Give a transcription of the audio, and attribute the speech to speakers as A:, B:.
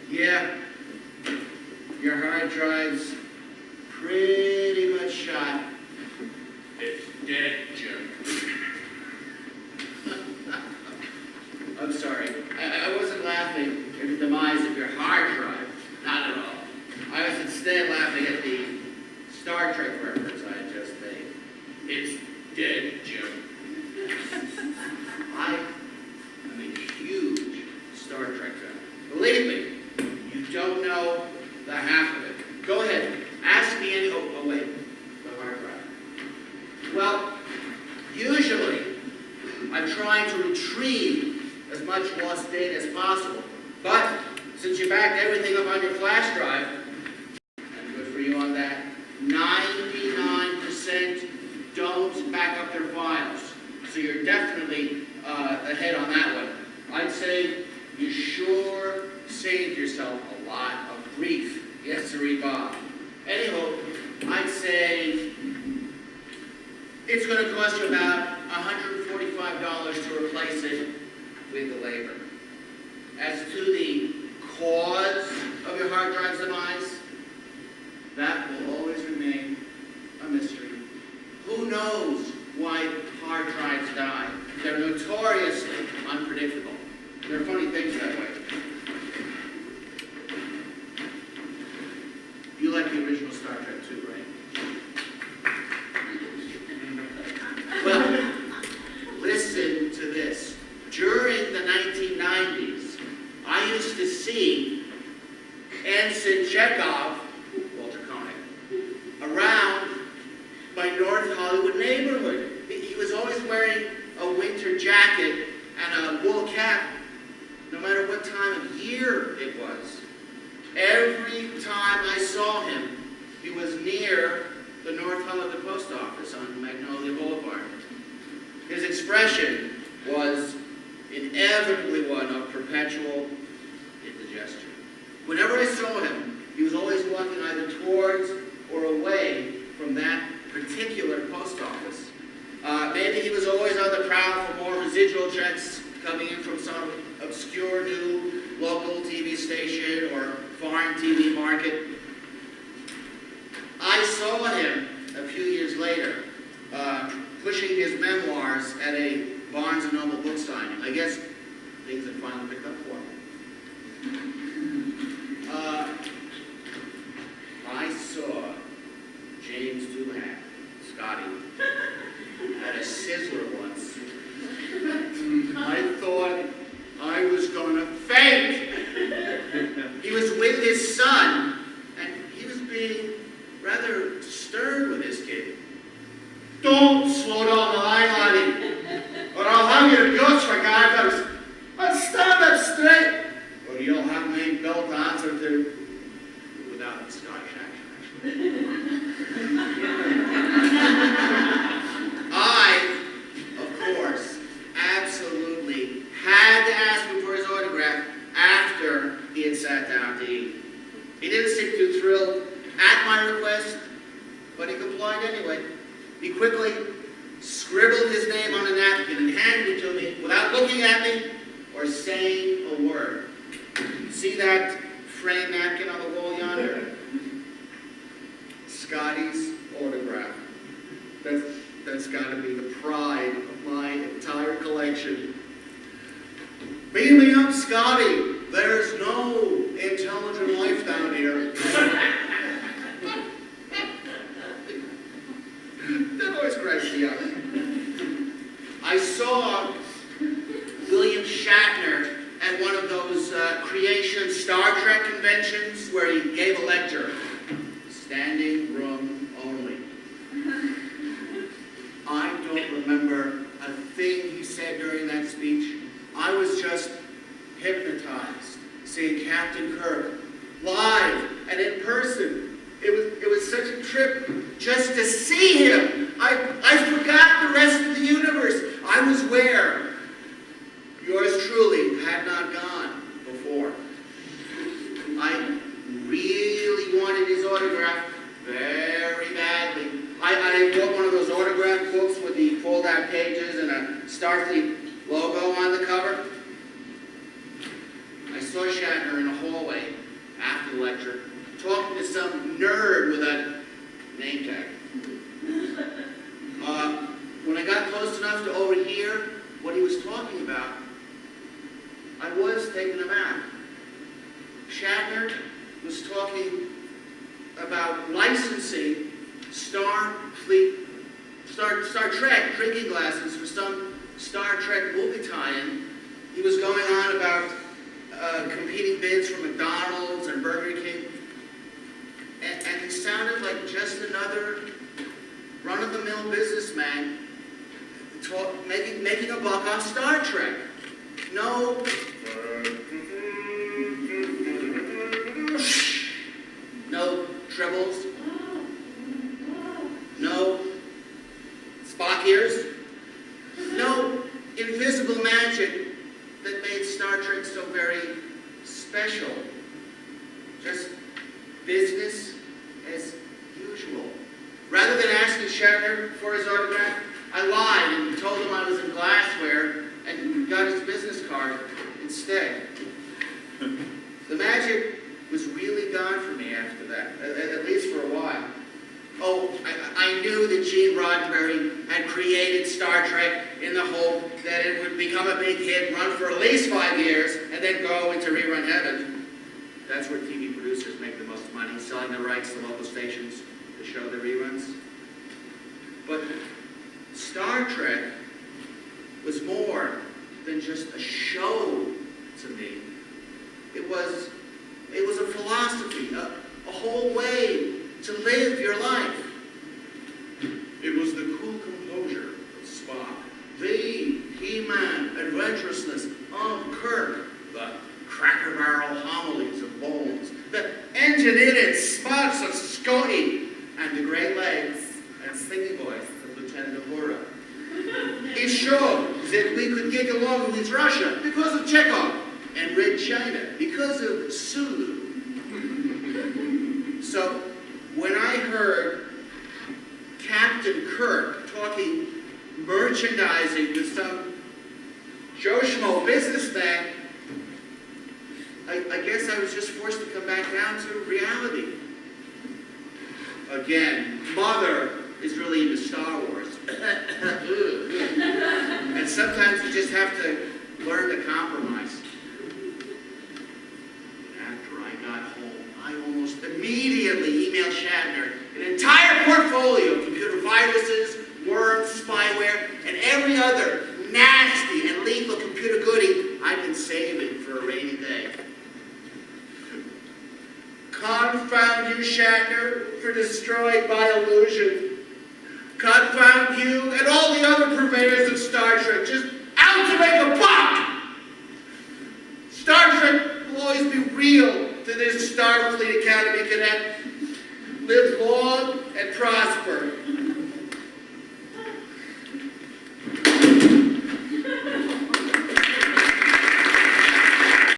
A: Yeah, your hard drive's pretty much shot.
B: It's dead, Jim.
A: I'm sorry. I wasn't laughing at the demise of your hard drive. Not at all. I was instead laughing at the Star Trek reference I had just made.
B: It's dead, Jim.
A: I am a huge Star Trek fan. Believe me, you don't know the half of it. Go ahead. Ask me any... Oh, wait. The hard drive. Well, usually, I'm trying to retrieve as much lost data as possible. But since you backed everything up on your flash drive, and good for you on that, 99% don't back up their files. So you're definitely ahead on that one. I'd say you sure saved yourself a lot of grief. Yes, sirree, Bob. Anyhow, I'd say it's going to cost you about $145 to replace it with the labor. As to the cause of your hard drive's demise, that will always remain a mystery. Who knows why hard drives die? They're notoriously unpredictable. There are funny things that way. You like the original Star Trek too, right? Well, listen to this. During the 1990s, I used to see Ensign Chekhov, Walter Koenig, around my North Hollywood neighborhood. He was always wearing a winter jacket and a wool cap, no matter what time of year it was. Every time I saw him, he was near the North Hollywood Post Office on Magnolia Boulevard. His expression was inevitably one of perpetual indigestion. Whenever I saw him, he was always walking either towards or away from that particular post office. Maybe he was always on the prowl for more residual checks coming in from some obscure new local TV station or foreign TV market. I saw him a few years later pushing his memoirs at a Barnes & Noble book signing. I guess things had finally picked up for him. I saw James Doohan, Scotty, at a Sizzler once. I thought I was going to faint. He was with his son, and he was being rather stern with his kid. Don't slow down the line, laddie, or I'll have your guts for garters. I'll stand up straight, or you'll have my belt to answer to without the Scottish accent, I, of course, absolutely had to ask him for his autograph after he had sat down to eat. He didn't seem too thrilled at my request, but he complied anyway. He quickly scribbled his name on a napkin and handed it to me without looking at me or saying a word. See that framed napkin on the wall yonder? Scotty's autograph. That's got to be the pride of my entire collection. Beam me up, Scotty. There's no intelligent life down here. That always cracks me up. I saw William Shatner at one of those creation Star Trek conventions where he gave a lecture. Standing room only. I don't remember a thing he said during that speech. I was just hypnotized seeing Captain Kirk live and in person. It was such a trip just to see him. I forgot the rest of the universe. I was where yours truly had not gone before. I really wanted his autograph very badly. I bought one of those autograph books with the fold-out pages and a Starfleet logo on the cover. I saw Shatner in a hallway collector talking to some nerd with a name tag. When I got close enough to overhear what he was talking about, I was taken aback. Shatner was talking about licensing Star Trek drinking glasses for some Star Trek movie tie-in. He was going on about competing bids for McDonald's and Burger King. And he sounded like just another run-of-the-mill businessman making a buck off Star Trek. No tribbles, no Spock ears, no invisible magic that made Star Trek so very special. Just business as usual. Rather than asking Shatner for his autograph, I lied and told him I was in glassware and got his business card instead. The magic was really gone for me after that, at least for a while. Oh, I knew that Gene Roddenberry had created Star Trek in the hope that it would become a big hit, run for at least 5 years, and then go into rerun heaven. That's where TV producers make the most money, selling the rights to local stations to show the reruns. But Star Trek was more than just a show to me. It was a philosophy, a whole way to live your life. It was the cool composure of Spock, the He-Man adventurousness of Kirk, the Cracker Barrel homilies of Bones, the engineered spots of Scotty, and the great legs and singing voice of Lieutenant Uhura. It showed that we could get along with Russia because of Chekhov, and Red China because of Sulu. So when I heard Captain Kirk talking merchandising with some Joe Schmo businessman, I guess I was just forced to come back down to reality. Again, Mother is really into Star Wars. And sometimes you just have to learn to compromise. After I got home, I almost immediately emailed Shatner an entire portfolio of computer viruses, worms, spyware, and every other nasty and lethal computer goodie I've been saving for a rainy day. Confound you, Shatner, for destroying my illusion. Confound you and all the other purveyors of Star Trek, just out to make a buck! Star Trek will always be real to this Starfleet Academy cadet. Live long and prosper.